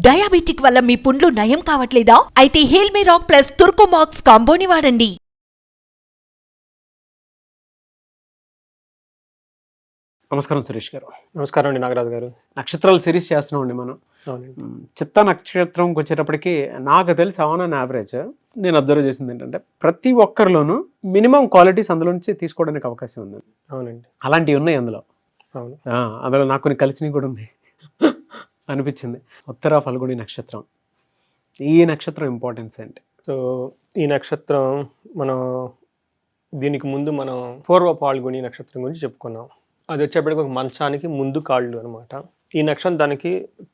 Diabetic వల్ల మీ పుండ్లు నయం కావట్లేదా? అయితే హేల్మే రాక్ ప్లస్ తుర్కోమాక్స్ కాంబోని వాడండి. నమస్కారం సురేష్ గారు. నమస్కారం అండి నాగరాజు గారు. నక్షత్రాలు సిరీస్ చేస్తున్నాం అండి మనం. చిత్త నక్షత్రంకి వచ్చేటప్పటికి నాకు తెలిసి ఆన్ అన్ యావరేజ్ నేను అబ్జర్వ్ చేసింది ఏంటంటే ప్రతి ఒక్కరిలోనూ మినిమం క్వాలిటీస్ అందులో నుంచి తీసుకోవడానికి అవకాశం ఉంది. అవునండి, అలాంటివి ఉన్నాయి అందులో. అవును, అందులో నాకు కొన్ని కలిసినవి కూడా ఉన్నాయి అనిపించింది. ఉత్తర ఫల్గుణి నక్షత్రం, ఈ నక్షత్రం ఇంపార్టెన్స్ ఏంటి? సో ఈ నక్షత్రం మనం దీనికి ముందు మనం పూర్వ పాల్గొని నక్షత్రం గురించి చెప్పుకున్నాం. అది వచ్చేప్పటికి ఒక మంచానికి ముందు కాళ్ళు అనమాట. ఈ నక్షత్రం దానికి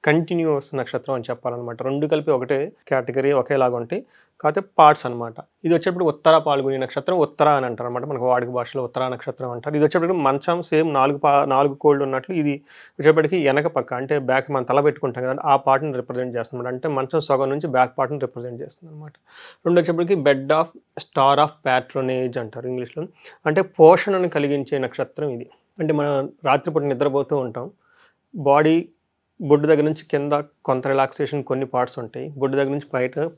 కంటిన్యూస్ నక్షత్రం అని చెప్పాలన్నమాట. రెండు కలిపి ఒకటే కేటగిరీ, ఒకేలాగా ఉంటాయి, కాకపోతే పార్ట్స్ అనమాట. ఇది వచ్చేటప్పుడు ఉత్తర పాల్గొని నక్షత్రం, ఉత్తర అని అంటారు అనమాట. మనకు వాడుక భాషలో ఉత్తర నక్షత్రం అంటారు. ఇది వచ్చేప్పటికి మంచం సేమ్ నాలుగు కోళ్ళు ఉన్నట్లు ఇది వచ్చేప్పటికి వెనక పక్క, అంటే బ్యాక్ మనం తల పెట్టుకుంటాం కదా, ఆ పార్ట్ని రిప్రజెంట్ చేస్తుంది. అంటే మంచం సగం నుంచి బ్యాక్ పార్ట్ని రిప్రజెంట్ చేస్తుంది అనమాట. రెండు వచ్చేప్పటికి బెడ్ ఆఫ్ స్టార్ ఆఫ్ ప్యాట్రోనేజ్ అంటారు ఇంగ్లీష్లో. అంటే పోషణను కలిగించే నక్షత్రం ఇది. అంటే మనం రాత్రిపూట నిద్రపోతూ ఉంటాం, బాడీ బొడ్డు దగ్గర నుంచి కింద కొంత రిలాక్సేషన్ కొన్ని పార్ట్స్ ఉంటాయి, బొడ్డు దగ్గర నుంచి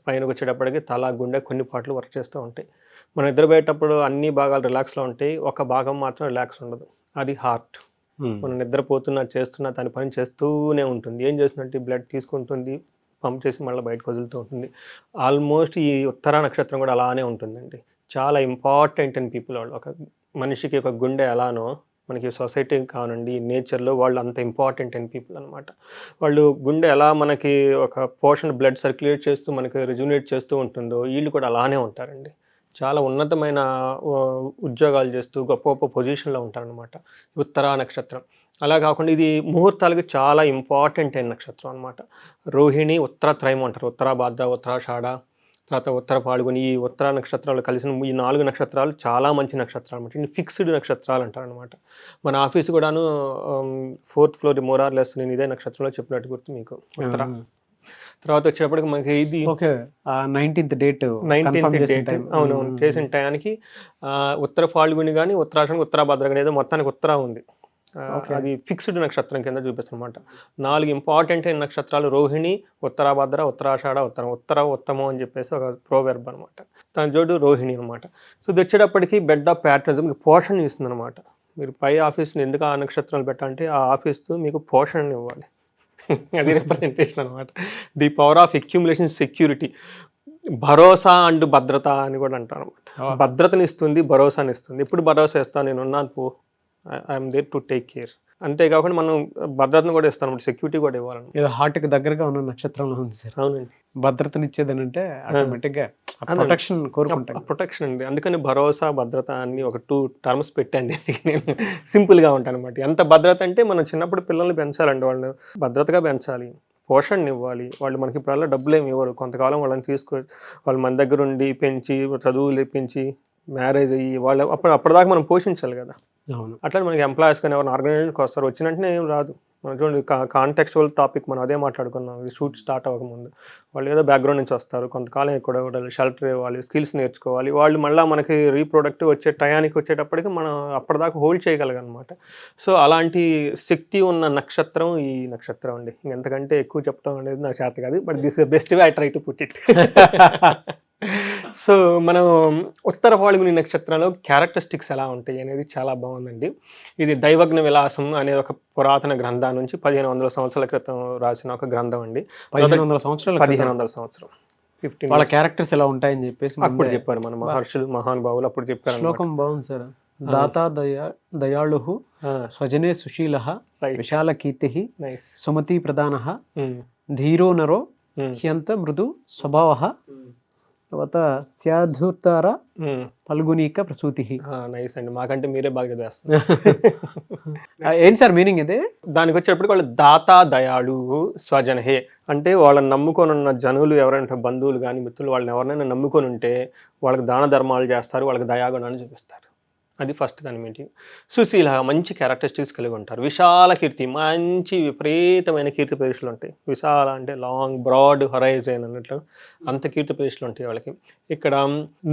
పైనకి వచ్చేటప్పటికి తల, గుండె కొన్ని పార్ట్లు వర్క్ చేస్తూ ఉంటాయి. మనం నిద్రపోయేటప్పుడు అన్ని భాగాలు రిలాక్స్లో ఉంటాయి, ఒక భాగం మాత్రం రిలాక్స్ ఉండదు, అది హార్ట్. మనం నిద్రపోతున్నా చేస్తున్నా దాని పని చేస్తూనే ఉంటుంది. ఏం చేస్తున్నట్టు బ్లడ్ తీసుకుంటుంది, పంప్ చేసి మళ్ళీ బయటకు వదులుతూ ఉంటుంది. ఆల్మోస్ట్ ఈ ఉత్తర నక్షత్రం కూడా అలానే ఉంటుందండి. చాలా ఇంపార్టెంట్ అండ్ పీపుల్ వాళ్ళు. ఒక మనిషికి ఒక గుండె ఎలానో మనకి సొసైటీ కానండి, నేచర్లో వాళ్ళు అంత ఇంపార్టెంట్ అండ్ పీపుల్ అనమాట. వాళ్ళు గుండె ఎలా మనకి ఒక పోర్షన్ బ్లడ్ సర్క్యులేట్ చేస్తూ మనకి రిజునేట్ చేస్తూ ఉంటుందో, వీళ్ళు కూడా అలానే ఉంటారండి. చాలా ఉన్నతమైన ఉద్యోగాలు చేస్తూ గొప్ప గొప్ప పొజిషన్లో ఉంటారనమాట ఉత్తరా నక్షత్రం. అలా కాకుండా ఇది ముహూర్తాలకి చాలా ఇంపార్టెంట్ అయిన నక్షత్రం అనమాట. రోహిణి, ఉత్తరత్రయం అంటారు. ఉత్తరాభాద్ర, ఉత్తరాషాఢ, తర్వాత ఉత్తర పాల్గొని, ఈ ఉత్తర నక్షత్రాలు కలిసిన ఈ 4 నక్షత్రాలు చాలా మంచి నక్షత్రాలు అనమాట. ఇన్ని ఫిక్స్డ్ నక్షత్రాలు అంటారనమాట. మన ఆఫీస్ కూడాను 4th ఫ్లోర్ మోరార్లెస్ నేను ఇదే నక్షత్రంలో చెప్పినట్టు గుర్తు మీకు. ఉత్తర తర్వాత వచ్చేటప్పటికి మనకి ఇది 19th డేట్ అవునవును చేసిన టయానికి ఉత్తర పాల్గొని కానీ ఉత్తరాషాఢ, ఉత్తరాభద్ర కానీ ఏదో మొత్తానికి ఉత్తర ఉంది. అది ఫిక్స్డ్ నక్షత్రం కింద చూపిస్తుందన్నమాట. 4 ఇంపార్టెంట్ అయిన నక్షత్రాలు రోహిణి, ఉత్తరాభద్ర, ఉత్తరాషాఢ, ఉత్తర ఉత్తమం అని చెప్పేసి ఒక ప్రోవెర్బ్ అనమాట. తన జోడు రోహిణి అనమాట. సో ఇది వచ్చేటప్పటికి బెడ్ ఆఫ్ ప్యాట్రనిజం, పోషణ ఇస్తుంది అనమాట. మీరు పై ఆఫీస్ని ఎందుకు ఆ నక్షత్రాలు పెట్టాలంటే ఆ ఆఫీస్తో మీకు పోషణ ఇవ్వాలి, అది రిప్రజెంటేషన్ అనమాట. The power of accumulation, security, Bharosa and భద్రత అని కూడా అంటారు అనమాట. భద్రతని ఇస్తుంది, భరోసాని ఇస్తుంది. ఎప్పుడు భరోసా ఇస్తాను, నేను ఉన్నాను పో, I'm there to take care. అంతేకాకుండా మనం భద్రతను కూడా ఇస్తాం, సెక్యూరిటీ కూడా ఇవ్వాలని. ఏదో హార్ట్కి దగ్గరగా ఉన్న నక్షత్రంలో ఉంది సార్. అవునండి, భద్రతని ఇచ్చేదని అంటే ఆటోమేటిక్గా ప్రొటెక్షన్ కోరుకుంటాం. ప్రొటెక్షన్ అండి. అందుకని భరోసా, భద్రత అని ఒక 2 టర్మ్స్ పెట్టండి. నేను సింపుల్గా ఉంటాను అనమాట. ఎంత భద్రత అంటే మనం చిన్నప్పుడు పిల్లల్ని పెంచాలండి, వాళ్ళు భద్రతగా పెంచాలి, పోషణ ఇవ్వాలి. వాళ్ళు మనకి ఇప్పుడల్లా డబ్బులు ఏమి ఇవ్వరు, కొంతకాలం వాళ్ళని వాళ్ళు మన దగ్గర ఉండి పెంచి, చదువులు ఇప్పించి, మ్యారేజ్ అయ్యి వాళ్ళు అప్పటిదాకా మనం పోషించాలి కదా. అవును, అట్లా మనకి ఎంప్లాయీస్ కానీ ఎవరైనా ఆర్గనైజేషన్కి వస్తారు, వచ్చిన వెంటనే ఏం రాదు. మనం చూడండి కాంటెక్చువల్ టాపిక్ మనం అదే మాట్లాడుకున్నాం. ఇది షూట్ స్టార్ట్ అవ్వకముందు వాళ్ళు ఏదో బ్యాక్గ్రౌండ్ నుంచి వస్తారు, కొంతకాలం ఇక్కడ షెల్టర్ ఇవ్వాలి, స్కిల్స్ నేర్చుకోవాలి. వాళ్ళు మళ్ళీ మనకి రీప్రొడక్టివ్ వచ్చే టయానికి వచ్చేటప్పటికి మనం అప్పటిదాకా హోల్డ్ చేయగలగనమాట. సో అలాంటి శక్తి ఉన్న నక్షత్రం ఈ నక్షత్రం అండి. ఇంకెంతకంటే ఎక్కువ చెప్పడం అనేది నాకు చేత కాదు, but this best way I try to put it. So మనం ఉత్తర పాల్గొని నక్షత్రంలో క్యారెక్టరిస్టిక్స్ ఎలా ఉంటాయి అనేది చాలా బాగుందండి. ఇది దైవజ్ఞ విలాసం అనే ఒక పురాతన గ్రంథం నుంచి 1500 సంవత్సరాల క్రితం రాసిన ఒక గ్రంథం అండి. 1500 సంవత్సరాలు 1500 సంవత్సరం 15 వాళ్ళ క్యారెక్టర్స్ ఎలా ఉంటాయని చెప్పేసి అప్పుడు చెప్పారు మన మహర్షులు, మహానుభావులు అప్పుడు చెప్పారు. శ్లోకం బాగుంది సార్. దాతా దయాళు, స్వజనే సుశీల, విశాల కీర్తి, సుమతి ప్రధాన, ధీరో నరో, హ్యంత మృదు స్వభావ, తర్వాత స్యాధుతార ఫల్గునీక ప్రసూతి. నైస్ అండి, మాకంటే మీరే బాగా చదివేస్తారు. ఏంటి సార్ మీనింగ్ ఇది? దానికి వచ్చేటప్పటికి వాళ్ళు దాతా దయాళు స్వజనహే అంటే వాళ్ళని నమ్ముకొని ఉన్న జనులు ఎవరైనా బంధువులు కానీ మిత్రులు వాళ్ళని ఎవరినైనా నమ్ముకొని ఉంటే వాళ్ళకి దాన ధర్మాలు చేస్తారు, వాళ్ళకి దయాగుణాన్ని చూపిస్తారు. అది ఫస్ట్ దాని మీటింగ్. సుశీల మంచి క్యారెక్టరిస్టిక్స్ కలిగి ఉంటారు. విశాల కీర్తి, మంచి విపరీతమైన కీర్తి ప్రదేశాలు ఉంటాయి. విశాల అంటే లాంగ్ బ్రాడ్ హొరైజన్ అన్నట్లు అంత కీర్తి ప్రదేశాలు ఉంటాయి వాళ్ళకి. ఇక్కడ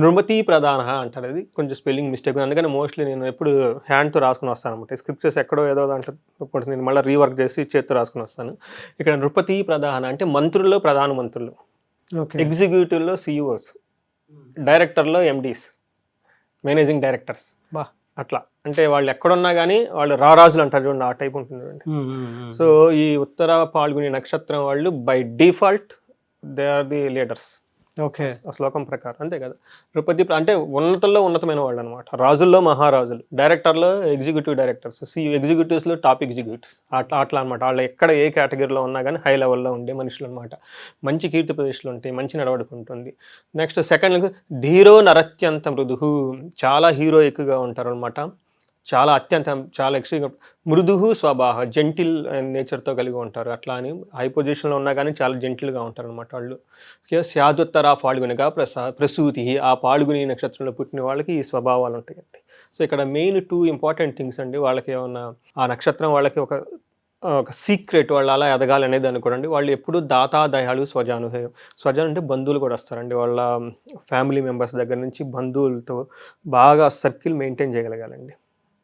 నృమతి ప్రధాన అంటారు, అది కొంచెం స్పెల్లింగ్ మిస్టేక్, అందుకని మోస్ట్లీ నేను ఎప్పుడు హ్యాండ్తో రాసుకుని వస్తాను అనమాట. స్క్రిప్చర్స్ ఎక్కడో ఏదో దాంట్లో నేను మళ్ళీ రీవర్క్ చేసి చేత్తో రాసుకుని వస్తాను. ఇక్కడ నృపతి ప్రధాన అంటే మంత్రుల్లో ప్రధాన మంత్రులు, ఎగ్జిక్యూటివ్లో సిఇఓస్, డైరెక్టర్లో ఎండీస్, మేనేజింగ్ డైరెక్టర్స్. అట్లా అంటే వాళ్ళు ఎక్కడున్నా కానీ వాళ్ళు రారాజులు అంటారు చూడండి, ఆ టైప్ ఉంటుంది చూడండి. సో ఈ ఉత్తర పాల్గొని నక్షత్రం వాళ్ళు by default they are the leaders. Okay, ఆ శ్లోకం ప్రకారం అంతే కదా. నృపతి అంటే ఉన్నతుల్లో ఉన్నతమైన వాళ్ళు అనమాట, రాజుల్లో మహారాజులు, డైరెక్టర్లో ఎగ్జిక్యూటివ్ డైరెక్టర్స్, ఎగ్జిక్యూటివ్స్లో టాప్ ఎగ్జిక్యూటివ్స్. అట్లా అనమాట. వాళ్ళు ఎక్కడ ఏ కేటగిరీలో ఉన్నా కానీ హై లెవెల్లో ఉండే మనుషులు అనమాట. మంచి కీర్తి ప్రదేశాలు ఉంటాయి, మంచి నడవడిక ఉంటుంది. నెక్స్ట్ సెకండ్ ధీరో నరత్యంత మృదు, చాలా హీరోయిక్గా ఉంటారు అనమాట. చాలా చాలా మృదు స్వభావ, జెంటిల్ నేచర్తో కలిగి ఉంటారు. అట్లా అని హై పొజిషన్లో ఉన్నా కానీ చాలా జెంటిల్గా ఉంటారు అనమాట వాళ్ళు. స్యాదుత్తర పాల్గొనిగా ప్రసూతి, ఆ పాల్గొని నక్షత్రంలో పుట్టిన వాళ్ళకి ఈ స్వభావాలు ఉంటాయండి. సో ఇక్కడ మెయిన్ 2 ఇంపార్టెంట్ థింగ్స్ అండి. వాళ్ళకి ఏమన్నా ఆ నక్షత్రం వాళ్ళకి ఒక సీక్రెట్, వాళ్ళు అలా ఎదగాలి అనేది అనుకోండి. వాళ్ళు ఎప్పుడు దాతాదయాలు స్వజాను అంటే బంధువులు కూడా వస్తారండి. వాళ్ళ ఫ్యామిలీ మెంబర్స్ దగ్గర నుంచి బంధువులతో బాగా సర్కిల్ మెయింటైన్ చేయగలగాలండి.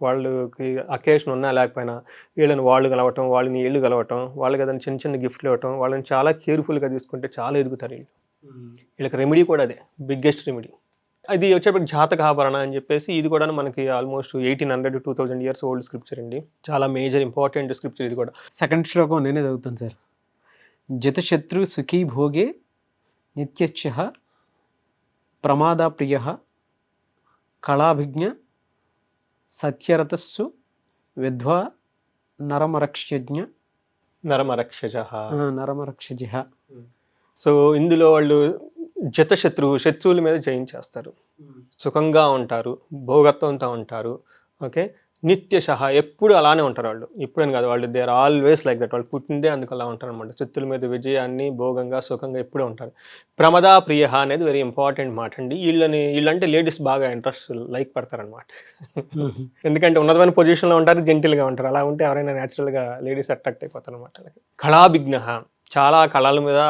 వాళ్ళకి అకేషన్ ఉన్నా లేకపోయినా వీళ్ళని వాళ్ళు కలవటం, వాళ్ళని వీళ్ళు కలవటం, వాళ్ళకి ఏదైనా చిన్న చిన్న గిఫ్ట్లు ఇవ్వటం, వాళ్ళని చాలా కేర్ఫుల్గా తీసుకుంటే చాలా ఎదుగుతారు వీళ్ళు. వీళ్ళకి రెమెడీ కూడా అదే, బిగ్గెస్ట్ రెమెడీ. అది వచ్చేప్పటికి జాతక ఆభరణ అని చెప్పేసి, ఇది కూడా మనకి almost 1800 to 2000 years old scripture అండి. చాలా మేజర్ ఇంపార్టెంట్ స్క్రిప్చర్ ఇది కూడా. సెకండ్ శ్లోకం నేనే చదువుతాను సార్. జితశత్రు సుఖీ భోగే నిత్యశ్చ ప్రమాదప్రియ కళాభిజ్ఞ సత్యరతస్సు విద్వా నరమరక్షజ్ఞ. సో ఇందులో వాళ్ళు శత్రువుల మీద జయించేస్తారు, సుఖంగా ఉంటారు, భోగత్వంతో ఉంటారు. ఓకే, నిత్యశః ఎప్పుడు అలానే ఉంటారు వాళ్ళు. ఇప్పుడని కాదు, వాళ్ళు they are always like that. వాళ్ళు పుట్టిందే అందుకు అలా ఉంటారు అనమాట. శత్రుల మీద విజయాన్ని, భోగంగా, సుఖంగా ఎప్పుడూ ఉంటారు. ప్రమదా ప్రియ అనేది వెరీ ఇంపార్టెంట్ మాట అండి. వీళ్ళంటే లేడీస్ బాగా ఇంట్రెస్ట్ లైక్ పడతారనమాట. ఎందుకంటే ఉన్నతమైన పొజిషన్లో ఉంటారు, జెంటిల్గా ఉంటారు. అలా ఉంటే ఎవరైనా న్యాచురల్గా లేడీస్ అట్రాక్ట్ అయిపోతారు అనమాట. కళాభిజ్ఞ, చాలా కళల మీద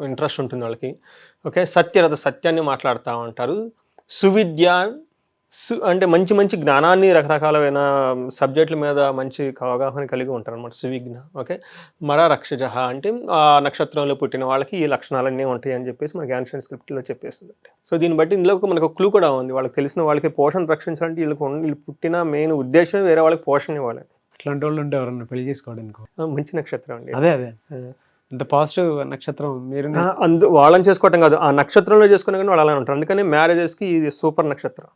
ఇంట్రెస్ట్ ఉంటుంది వాళ్ళకి. ఓకే, సత్యాన్ని మాట్లాడుతూ ఉంటారు. సువిద్య అంటే మంచి జ్ఞానాన్ని, రకరకాలైన సబ్జెక్టుల మీద మంచి అవగాహన కలిగి ఉంటారు అనమాట, సువిజ్ఞ. ఓకే, రక్షజ అంటే ఆ నక్షత్రంలో పుట్టిన వాళ్ళకి ఈ లక్షణాలన్నీ ఉంటాయి అని చెప్పేసి మనకి యాన్షియంట్ స్క్రిప్ట్లో చెప్పేస్తుంది. సో దీన్ని బట్టి ఇందులో మనకు క్లూ కూడా ఉంది. వాళ్ళకి తెలిసిన వాళ్ళకి పోషణ రక్షించాలంటే వీళ్ళు పుట్టిన మెయిన్ ఉద్దేశం వేరే వాళ్ళకి పోషణ ఇవ్వాలి. ఇట్లాంటి వాళ్ళు ఉంటే ఎవరన్నా పెళ్లి చేసుకోవడానికి మంచి నక్షత్రం అండి. అదే ఇంత పాజిటివ్ నక్షత్రం. మీరు వాళ్ళని చేసుకోవటం కాదు, ఆ నక్షత్రంలో చేసుకున్నా కానీ వాళ్ళు అలానే ఉంటారు. అందుకని మ్యారేజెస్కి ఇది సూపర్ నక్షత్రం.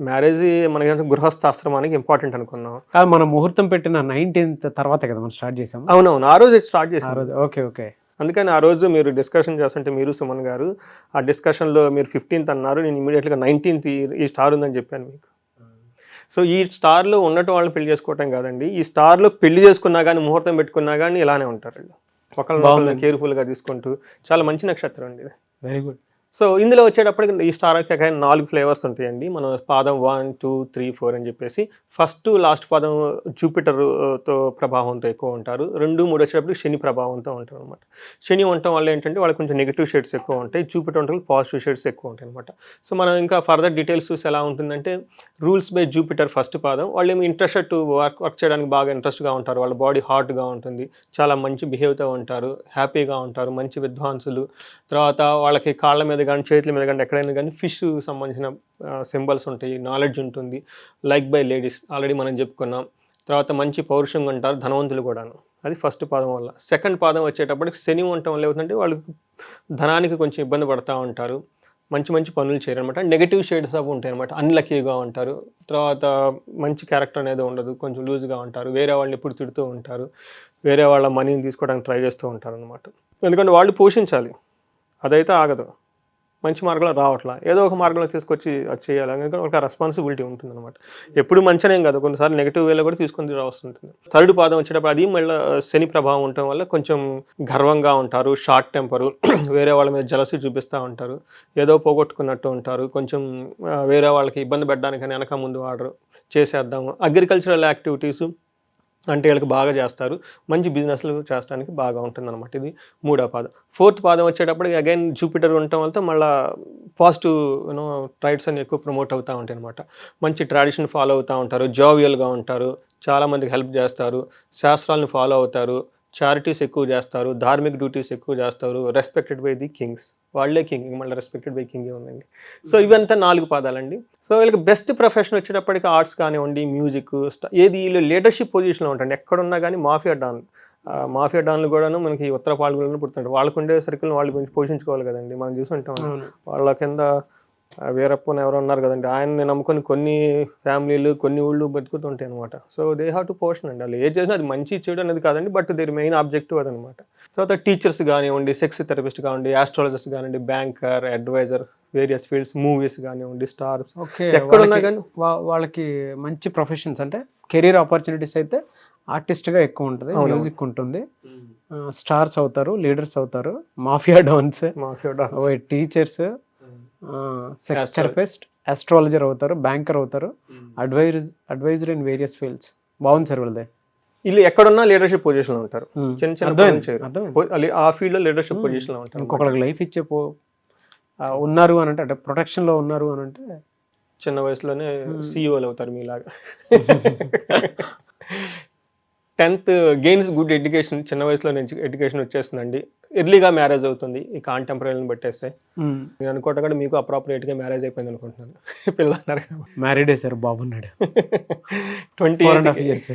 మ్యారేజ్ మనకి గృహస్థాశ్రమానికి ఇంపార్టెంట్ అనుకున్నాం. కాదు, మన ముహూర్తం పెట్టిన 19th తర్వాత కదా మనం స్టార్ట్ చేసాం. అవునవును, ఆ రోజు స్టార్ట్ చేసాం. ఓకే. అందుకని ఆ రోజు మీరు డిస్కషన్ చేస్తుంటే మీరు సుమన్ గారు ఆ డిస్కషన్లో మీరు 15th అన్నారు, నేను ఇమీడియట్గా 19th ఈ స్టార్ ఉందని చెప్పాను మీకు. సో ఈ స్టార్లో ఉన్నట్టు వాళ్ళని పెళ్లి చేసుకోవటం కాదండి, ఈ స్టార్లో పెళ్లి చేసుకున్నా కానీ, ముహూర్తం పెట్టుకున్నా కానీ ఇలానే ఉంటారు వీళ్ళు. ఒకళ్ళని కేర్ఫుల్గా తీసుకుంటూ చాలా మంచి నక్షత్రం అండి ఇది. Very good. సో ఇందులో వచ్చేటప్పటికి ఈ స్టార్కి 4 ఫ్లేవర్స్ ఉంటాయండి. మనం పాదం 1, 2, 3, 4 అని చెప్పేసి ఫస్ట్ లాస్ట్ పాదం జూపిటర్తో ప్రభావంతో ఎక్కువ ఉంటారు. 2, 3 వచ్చేటప్పటికి శని ప్రభావంతో ఉంటారు అనమాట. శని ఉండటం వల్ల ఏంటంటే వాళ్ళకి కొంచెం నెగిటివ్ షేడ్స్ ఎక్కువ ఉంటాయి, జూపిటర్ ఉండటం పాజిటివ్ షేడ్స్ ఎక్కువ ఉంటాయి అనమాట. సో మనం ఇంకా ఫర్దర్ డీటెయిల్స్ చూసి ఎలా ఉంటుందంటే, రూల్స్ బై జూపిటర్ ఫస్ట్ పాదం, వాళ్ళు ఏమి ఇంట్రెస్టెడ్ టు వర్క్ చేయడానికి బాగా ఇంట్రెస్ట్గా ఉంటారు, వాళ్ళ బాడీ హాట్గా ఉంటుంది, చాలా మంచి బిహేవ్తో ఉంటారు, హ్యాపీగా ఉంటారు, మంచి విద్వాంసులు. తర్వాత వాళ్ళకి కాళ్ళ మీద కానీ, చేతుల మీద కానీ, ఎక్కడైనా కానీ ఫిష్ సంబంధించిన సింబల్స్ ఉంటాయి, నాలెడ్జ్ ఉంటుంది, లైక్ బై లేడీస్ ఆల్రెడీ మనం చెప్పుకున్నాం. తర్వాత మంచి పౌరుషంగా ఉంటారు, ధనవంతులు కూడాను. అది ఫస్ట్ పాదం వల్ల. సెకండ్ పాదం వచ్చేటప్పటికి శని ఉండటం వల్ల ఏమవుతుందంటే వాళ్ళు ధనానికి కొంచెం ఇబ్బంది పడుతూ ఉంటారు, మంచి పనులు చేయరనమాట. నెగిటివ్ షేడ్స్ అవి ఉంటాయి అనమాట, అన్లక్కీగా ఉంటారు. తర్వాత మంచి క్యారెక్టర్ అనేది ఉండదు, కొంచెం లూజ్గా ఉంటారు, వేరే వాళ్ళని ఎప్పుడు తిడుతూ ఉంటారు, వేరే వాళ్ళ మనీని తీసుకోవడానికి ట్రై చేస్తూ ఉంటారు అనమాట. ఎందుకంటే వాళ్ళు పోషించాలి, అదైతే ఆగదు. మంచి మార్గంలో రావట్లా, ఏదో ఒక మార్గంలో తీసుకొచ్చి అది చేయాలి అనేది ఒక రెస్పాన్సిబిలిటీ ఉంటుంది అనమాట. ఎప్పుడు మంచినేం కాదు, కొన్నిసార్లు నెగిటివ్ వేలో కూడా తీసుకొని రావస్తుంటుంది. థర్డ్ పాదం వచ్చేటప్పుడు అది మళ్ళీ శని ప్రభావం ఉండటం వల్ల కొంచెం గర్వంగా ఉంటారు, షార్ట్ టెంపరు, వేరే వాళ్ళ మీద జలసి చూపిస్తూ ఉంటారు, ఏదో పోగొట్టుకున్నట్టు ఉంటారు, కొంచెం వేరే వాళ్ళకి ఇబ్బంది పెట్టడానికని వెనక ముందు ఆర్డర్ చేసేద్దాము. అగ్రికల్చరల్ యాక్టివిటీస్ అంటే వీళ్ళకి బాగా చేస్తారు, మంచి బిజినెస్లు చేసడానికి బాగా ఉంటుంది అనమాట. ఇది మూడో పాదం. ఫోర్త్ పాదం వచ్చేటప్పటికి అగైన్ జూపిటర్ ఉండటం వల్ల మళ్ళీ పాజిటివ్ ట్రైట్స్ అని ఎక్కువ ప్రమోట్ అవుతూ ఉంటాయి అనమాట. మంచి ట్రెడిషన్ ఫాలో అవుతూ ఉంటారు, జోవియల్గా ఉంటారు, చాలామందికి హెల్ప్ చేస్తారు, శాస్త్రాలను ఫాలో అవుతారు, చారిటీస్ ఎక్కువ చేస్తారు, ధార్మిక డ్యూటీస్ ఎక్కువ చేస్తారు, రెస్పెక్టెడ్ బై ది కింగ్స్, వాళ్ళే కింగ్, మళ్ళీ రెస్పెక్టెడ్ బై కింగే ఉందండి. సో ఇవంతా 4 పాదాలండి. సో వీళ్ళకి బెస్ట్ ప్రొఫెషన్ వచ్చేటప్పటికి ఆర్ట్స్ కానివ్వండి, మ్యూజిక్, ఏది వీళ్ళు లీడర్షిప్ పొజిషన్లో ఉంటారండి. ఎక్కడున్నా కానీ మాఫియా డాన్లు కూడాను మనకి ఉత్తర పాల్గొనలో పుడుతుంటారు. వాళ్ళకు ఉండే సర్కిల్ని వాళ్ళు గురించి పోషించుకోవాలి కదండి. మనం చూసుంటాం వాళ్ళ కింద వీరప్పని ఎవరో ఉన్నారు కదండి, ఆయన్ని నమ్ముకొని కొన్ని ఫ్యామిలీలు కొన్ని ఊళ్ళు బతుకుతుంటాయి అనమాట. So they have to portion అండి. వాళ్ళు ఏం చేసినా అది మంచి చెడు అనేది కాదండి, బట్ దేర్ మెయిన్ ఆబ్జెక్టివ్ అదనమాట. తర్వాత టీచర్స్ కానివ్వండి, సెక్స్ థెరపిస్ట్ కానివ్వండి, ఆస్ట్రాలజిస్ట్ కానివ్వండి, banker, advisor, various fields, movies కానివ్వండి, స్టార్స్, ఎక్కడున్నా కానీ వాళ్ళకి మంచి ప్రొఫెషన్స్ అంటే కెరీర్ ఆపర్చునిటీస్ అయితే ఆర్టిస్ట్గా ఎక్కువ ఉంటుంది, మ్యూజిక్ ఉంటుంది, స్టార్స్ అవుతారు, లీడర్స్ అవుతారు, mafia dance, teachers, sex therapist, astrologer అవుతారు, బ్యాంకర్ అవుతారు, అడ్వైజర్ ఇన్ వేరియస్ ఫీల్డ్స్. బాగుంది సార్ వాళ్ళదే. వీళ్ళు ఎక్కడున్నా లీడర్షిప్ పొజిషన్లో ఉంటారు, చిన్న ఆ ఫీల్డ్లో లీడర్షిప్ పొజిషన్లో ఉంటారు. ఇంకొకరికి లైఫ్ ఇచ్చే ఉన్నారు అని అంటే ప్రొటెక్షన్లో ఉన్నారు అని అంటే చిన్న వయసులోనే సీఈఓలు అవుతారు మీలాగా. 10th గెయిన్స్ గుడ్ ఎడ్యుకేషన్, చిన్న వయసులో ఎడ్యుకేషన్ వచ్చేస్తుందండి. ఎర్లీగా మ్యారేజ్ అవుతుంది ఈ కాంటెంపరీని బట్టేస్తే. నేను అనుకోవటం కూడా మీకు అప్రాపరియేట్గా మ్యారేజ్ అయిపోయింది అనుకుంటున్నాను. పిల్లలు అన్నారు మ్యారీడ్ సార్, బాబున్నాడు. 28 years.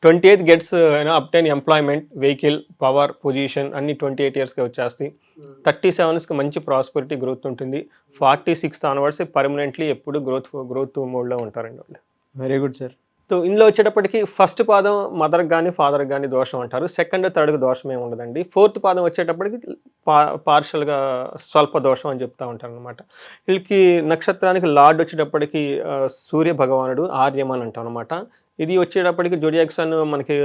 28 gets obtain employment, vehicle, power, position అన్ని 28 yearsకి వచ్చేస్తాయి. 37కి మంచి ప్రాస్పరిటీ, గ్రోత్ ఉంటుంది. 46 ఆన్వర్డ్స్ పర్మనెంట్లీ ఎప్పుడు గ్రోత్ మోడ్లో ఉంటారండి వాళ్ళు. Very good sir. సో ఇందులో వచ్చేటప్పటికి ఫస్ట్ పాదం మదర్కి కానీ ఫాదర్కి కానీ దోషం అంటారు, సెకండ్ థర్డ్కి దోషం ఏమి ఉండదండి. ఫోర్త్ పాదం వచ్చేటప్పటికి పార్షల్గా స్వల్ప దోషం అని చెప్తూ ఉంటారు అనమాట. వీళ్ళకి నక్షత్రానికి లార్డ్ వచ్చేటప్పటికి సూర్య భగవానుడు, ఆర్యమన్ అంటాం అనమాట. ఇది వచ్చేటప్పటికి జోడియాక్ సన్ మనకి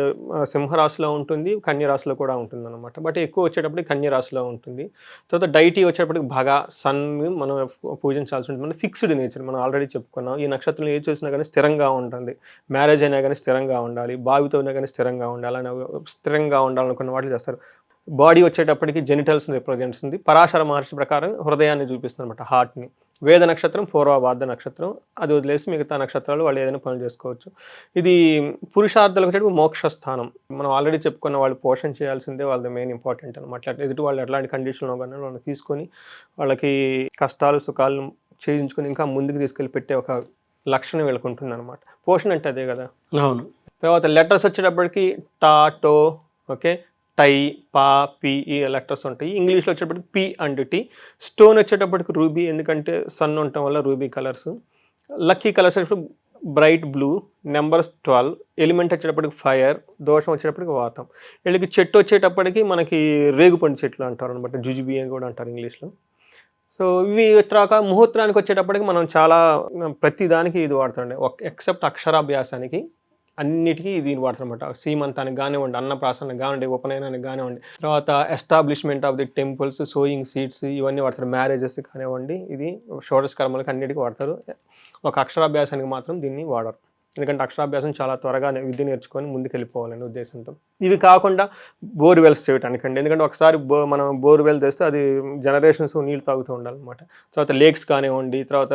సింహరాశిలో ఉంటుంది, కన్యరాశిలో కూడా ఉంటుంది అనమాట. బట్ ఎక్కువ వచ్చేటప్పటికి కన్యరాశిలో ఉంటుంది. తర్వాత డైటీ వచ్చేటప్పటికి భగా సన్ మనం పూజించాల్సి ఉంటుంది. మన ఫిక్స్డ్ నేచర్ మనం ఆల్రెడీ చెప్పుకున్నాం. ఈ నక్షత్రం ఏది చూసినా కానీ స్థిరంగా ఉంటుంది, మ్యారేజ్ అయినా కానీ స్థిరంగా ఉండాలి, బావితో అయినా కానీ స్థిరంగా ఉండాలి, అని స్థిరంగా ఉండాలనుకున్న వాటిని చేస్తారు. బాడీ వచ్చేటప్పటికి జెనిటల్స్ని రిప్రజెంట్స్తుంది. పరాశర మహర్షి ప్రకారం హృదయాన్ని చూపిస్తుంది అనమాట, హార్ట్ని. వేద నక్షత్రం పూర్వభాద్ర నక్షత్రం, అది వదిలేసి మిగతా నక్షత్రాలు వాళ్ళు ఏదైనా పనులు చేసుకోవచ్చు. ఇది పురుషార్థులకు వచ్చేటప్పుడు మోక్షస్థానం. మనం ఆల్రెడీ చెప్పుకున్న వాళ్ళు పోషణ చేయాల్సిందే వాళ్ళది మెయిన్ ఇంపార్టెంట్ అనమాట. ఎదుటి వాళ్ళు ఎట్లాంటి కండిషన్లో కానీ వాళ్ళని తీసుకొని వాళ్ళకి కష్టాలు సుఖాలను చేయించుకొని ఇంకా ముందుకు తీసుకెళ్ళి పెట్టే ఒక లక్షణం వీళ్ళకి ఉంటుంది అనమాట. పోషణ అంటే అదే కదా. అవును. తర్వాత లెటర్స్ వచ్చేటప్పటికి టా, టో, ఓకే, టై, పా, పి, ఈ లెటర్స్ ఉంటాయి. ఇంగ్లీష్లో వచ్చేటప్పటికి పి అండ్ టి. స్టోన్ వచ్చేటప్పటికి రూబీ, ఎందుకంటే సన్ ఉండటం వల్ల రూబీ కలర్స్. లక్కీ కలర్స్ వచ్చేటప్పుడు బ్రైట్ బ్లూ, నెంబర్స్ 12. ఎలిమెంట్ వచ్చేటప్పటికి ఫైర్, దోషం వచ్చేటప్పటికి వాతం. వీళ్ళకి చెట్టు వచ్చేటప్పటికి మనకి రేగుపండు చెట్లు అంటారు అనమాట, జుజుబీ అని కూడా అంటారు ఇంగ్లీష్లో. సో ఇవి తర్వాత ముహూర్తానికి వచ్చేటప్పటికి మనం చాలా ప్రతి దానికి ఇది వాడుతుండే, ఎక్సెప్ట్ అక్షరాభ్యాసానికి అన్నిటికీ దీన్ని వాడతారు అనమాట. సీమంతానికి కానివ్వండి, అన్నప్రాసనకి కానివ్వండి, ఉపనయనానికి కానివ్వండి, తర్వాత establishment of the temples, sowing seeds ఇవన్నీ వాడతారు. మ్యారేజెస్ కానివ్వండి, ఇది షోడశ కర్మలకి అన్నిటికీ వాడతారు. ఒక అక్షరాభ్యాసానికి మాత్రం దీన్ని వాడరు, ఎందుకంటే అక్షరాభ్యాసం చాలా త్వరగా విద్య నేర్చుకొని ముందుకు వెళ్ళిపోవాలనే ఉద్దేశంతో. ఇవి కాకుండా బోర్వెల్స్ చేయటానికండి, ఎందుకంటే ఒకసారి మనం బోర్వెల్ తెస్తే అది జనరేషన్స్ నీళ్ళు తాగుతూ ఉండాలన్నమాట. తర్వాత లేక్స్ కానివ్వండి, తర్వాత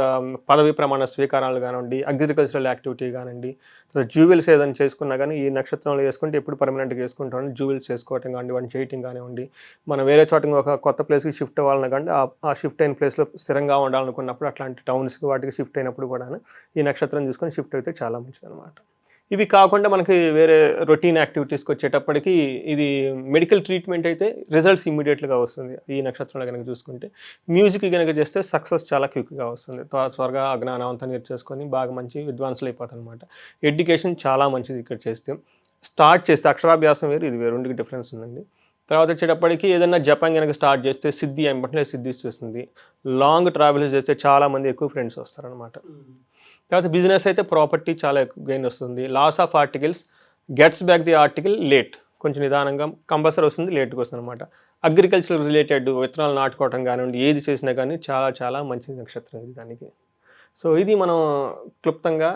పదవి ప్రమాణ స్వీకారాలు కానివ్వండి, అగ్రికల్చరల్ యాక్టివిటీ కానివ్వండి, తర్వాత జూవెల్స్ ఏదైనా చేసుకున్నా కానీ ఈ నక్షత్రంలో చేసుకుంటే ఎప్పుడు పర్మనెంట్గా చేసుకుంటాం. జూవెల్స్ చేసుకోవటం కానివ్వండి, వాటిని చేయటం కానివ్వండి, మనం వేరే చోట ఒక కొత్త ప్లేస్కి షిఫ్ట్ అవ్వాలన్నా కానీ ఆ షిఫ్ట్ అయిన ప్లేస్లో స్థిరంగా ఉండాలనుకున్నప్పుడు అట్లాంటి టౌన్స్కి వాటికి షిఫ్ట్ అయినప్పుడు కూడా ఈ నక్షత్రం చూసుకొని షిఫ్ట్ అయితే చాలా మంచిది అనమాట. ఇవి కాకుండా మనకి వేరే రొటీన్ యాక్టివిటీస్కి వచ్చేటప్పటికి ఇది మెడికల్ ట్రీట్మెంట్ అయితే రిజల్ట్స్ ఇమీడియట్గా వస్తుంది ఈ నక్షత్రంలో కనుక చూసుకుంటే. మ్యూజిక్ కనుక చేస్తే సక్సెస్ చాలా క్విక్గా వస్తుంది, త్వరగా జ్ఞానవంతం నేర్చేసుకొని బాగా మంచి విద్వాంసులు అయిపోతుంది అనమాట. ఎడ్యుకేషన్ చాలా మంచిది ఇక్కడ చేస్తే. స్టార్ట్ చేస్తే అక్షరాభ్యాసం వేరు, ఇది వేరు, రెండుకి డిఫరెన్స్ ఉందండి. తర్వాత వచ్చేటప్పటికి ఏదైనా జపాన్ కనుక స్టార్ట్ చేస్తే సిద్ధి వెంటనే సిద్ధి ఇస్తుంది. లాంగ్ ట్రావెల్స్ చేస్తే చాలామంది ఎక్కువ ఫ్రెండ్స్ వస్తారనమాట. తర్వాత బిజినెస్ అయితే ప్రాపర్టీ చాలా ఎక్కువ గెయిన్ వస్తుంది. Loss of articles gets back the article late, కొంచెం నిదానంగా కంపల్సరీ వస్తుంది, లేట్గా వస్తుంది అనమాట. అగ్రికల్చర్ రిలేటెడ్ విత్తనాలు నాటుకోవటం కానివ్వండి, ఏది చేసినా కానీ చాలా చాలా మంచి నక్షత్రం ఇది దానికి. సో ఇది మనం క్లుప్తంగా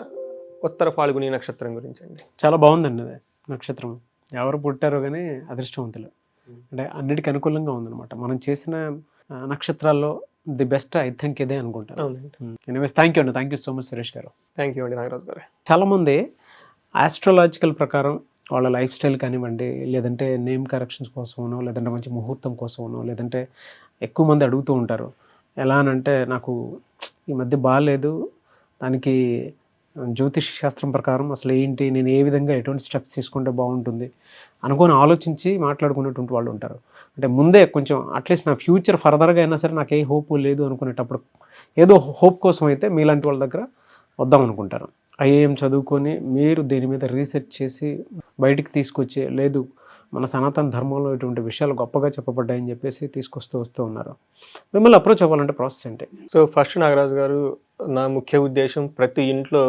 ఉత్తర ఫాల్గుని నక్షత్రం గురించి అండి. చాలా బాగుందండి అది నక్షత్రం. ఎవరు పుట్టారో కానీ అదృష్టవంతులు, అంటే అన్నిటికీ అనుకూలంగా ఉందన్నమాట. మనం చేసిన నక్షత్రాల్లో ది బెస్ట్ ఐ థింక్ ఇదే అనుకుంటాను. అవునండి. ఎనీవేస్ థ్యాంక్ యూ అండి, thank you so much Suresh గారు. థ్యాంక్ యూ అండి నాగరాజు గారు. చాలామంది ఆస్ట్రాలజికల్ ప్రకారం వాళ్ళ లైఫ్ స్టైల్ కానివ్వండి, లేదంటే నేమ్ కరెక్షన్స్ కోసమనో, లేదంటే మంచి ముహూర్తం కోసమనో, లేదంటే ఎక్కువ మంది అడుగుతూ ఉంటారు. ఎలా అనంటే నాకు ఈ మధ్య బాగాలేదు, దానికి జ్యోతిష్ శాస్త్రం ప్రకారం అసలు ఏంటి, నేను ఏ విధంగా ఎటువంటి స్టెప్స్ తీసుకుంటే బాగుంటుంది అనుకొని ఆలోచించి మాట్లాడుకునేటువంటి వాళ్ళు ఉంటారు. అంటే ముందే కొంచెం అట్లీస్ట్ నా ఫ్యూచర్ ఫర్దర్గా అయినా సరే నాకు ఏ హోప్ లేదు అనుకునేటప్పుడు ఏదో హోప్ కోసం అయితే మీలాంటి వాళ్ళ దగ్గర వద్దాం అనుకుంటారు. ఐఏఎం చదువుకొని మీరు దీని మీద రీసెర్చ్ చేసి బయటికి తీసుకొచ్చి, లేదు మన సనాతన ధర్మంలో ఇటువంటి విషయాలు గొప్పగా చెప్పబడ్డాయని చెప్పేసి వస్తూ ఉన్నారు. మిమ్మల్ని అప్రోచ్ అవ్వాలంటే ప్రాసెస్ ఏంటి? సో ఫస్ట్ నాగరాజు గారు, నా ముఖ్య ఉద్దేశం ప్రతి ఇంట్లో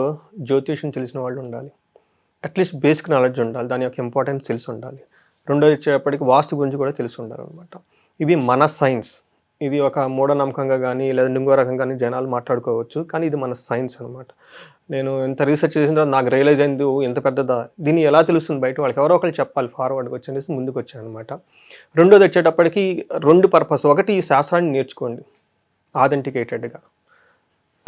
జ్యోతిషం తెలిసిన వాళ్ళు ఉండాలి. అట్లీస్ట్ బేసిక్ నాలెడ్జ్ ఉండాలి, దాని యొక్క ఇంపార్టెన్స్ తెలిసి ఉండాలి. రెండోది వచ్చేటప్పటికి వాస్తు గురించి కూడా తెలిసి ఉండాలన్నమాట. ఇవి మన సైన్స్. ఇది ఒక మూఢనమ్మకంగా కానీ లేదా ఇంకో రకంగా కానీ జనాలు మాట్లాడుకోవచ్చు, కానీ ఇది మన సైన్స్ అనమాట. నేను ఎంత రీసెర్చ్ చేసిన తర్వాత నాకు రియలైజ్ అయింది, ఎంత పెద్దదా, దీన్ని ఎలా తెలుస్తుంది బయట వాళ్ళకి, ఎవరో ఒకరు చెప్పాలి, ఫార్వర్డ్కి వచ్చేసి ముందుకు వచ్చాను అనమాట. రెండోది వచ్చేటప్పటికి 2 పర్పస్. ఒకటి, ఈ శాస్త్రాన్ని నేర్చుకోండి ఆథెంటికేటెడ్గా,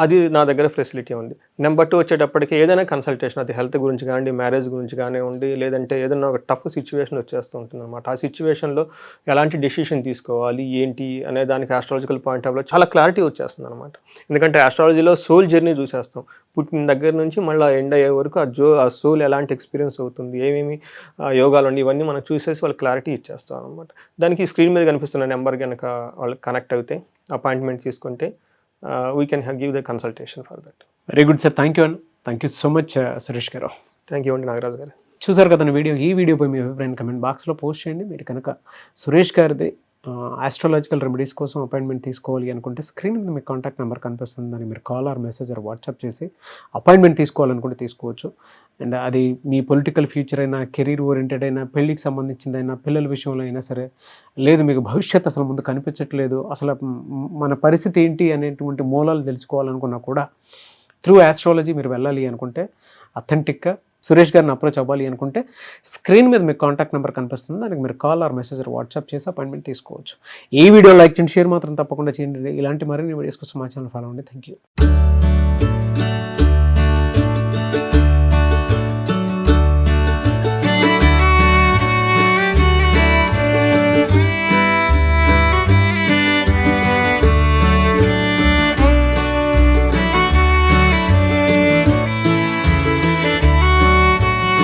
అది నా దగ్గర ఫెసిలిటీ ఉంది. నెంబర్ 2 వచ్చేటప్పటికి ఏదైనా కన్సల్టేషన్, అది హెల్త్ గురించి కానివ్వండి, మ్యారేజ్ గురించి కానివ్వండి, లేదంటే ఏదైనా ఒక టఫ్ సిచ్యువేషన్ వచ్చేస్తూ ఉంటుంది అనమాట. ఆ సిచ్యువేషన్లో ఎలాంటి డెసిషన్ తీసుకోవాలి ఏంటి అనే దానికి ఆస్ట్రాలజికల్ పాయింట్ ఆఫ్ వ్యూ చాలా క్లారిటీ వచ్చేస్తుంది అనమాట. ఎందుకంటే ఆస్ట్రాలజీలో సోల్ జర్నీ చూసేస్తాం, పుట్టిన దగ్గర నుంచి మళ్ళీ ఎండ్ అయ్యే వరకు ఆ సోల్ ఎలాంటి ఎక్స్పీరియన్స్ అవుతుంది, ఏమేమి యోగాలు ఉండి, ఇవన్నీ మనం చూసేసి వాళ్ళు క్లారిటీ ఇచ్చేస్తాం అనమాట. దానికి స్క్రీన్ మీద కనిపిస్తున్న నెంబర్ కనుక వాళ్ళకి కనెక్ట్ అయితే, అపాయింట్మెంట్ తీసుకుంటే we can give the consultation for that. Very good sir, thank you అండి, thank you so much Suresh గారు. థ్యాంక్ యూ అండి నాగరాజు గారు. చూసారు కదా ఈ వీడియోపై మీ అభిప్రాయం కమెంట్ బాక్స్లో పోస్ట్ చేయండి. మీరు కనుక సురేష్ గారిది ఆస్ట్రాలజికల్ రెమెడీస్ కోసం అపాయింట్మెంట్ తీసుకోవాలి అనుకుంటే స్క్రీన్ మీద మీ కాంటాక్ట్ నెంబర్ కనిపిస్తుంది, దాన్ని మీరు call or message or WhatsApp చేసి అపాయింట్మెంట్ తీసుకోవాలనుకుంటే తీసుకోవచ్చు. అండ్ అది మీ పొలిటికల్ ఫ్యూచర్ అయినా, కెరీర్ ఓరియంటెడ్ అయినా, పెళ్ళికి సంబంధించిందైనా, పిల్లల విషయంలో అయినా సరే, లేదు మీకు భవిష్యత్తు అసలు ముందు కనిపించట్లేదు, అసలు మన పరిస్థితి ఏంటి అనేటువంటి మూలాలు తెలుసుకోవాలనుకున్నా కూడా త్రూ ఆస్ట్రాలజీ మీరు వెళ్ళాలి అనుకుంటే, అథెంటిక్గా సురేష్ గారిని అప్రోచ్ అవ్వాలి అనుకుంటే స్క్రీన్ మీద మీకు కాంటాక్ట్ నెంబర్ కనిపిస్తుంది, దానికి మీరు కాల్ ఆర్ మెసేజ్ వాట్సాప్ చేసి అపాయింట్మెంట్ తీసుకోవచ్చు. ఈ వీడియో లైక్ చేయండి, షేర్ మాత్రం తప్పకుండా చేయండి. ఇలాంటి మరిన్ని వీడియోస్ కోసం మా ఛానల్ ఫాలో అవ్వండి. Thank you.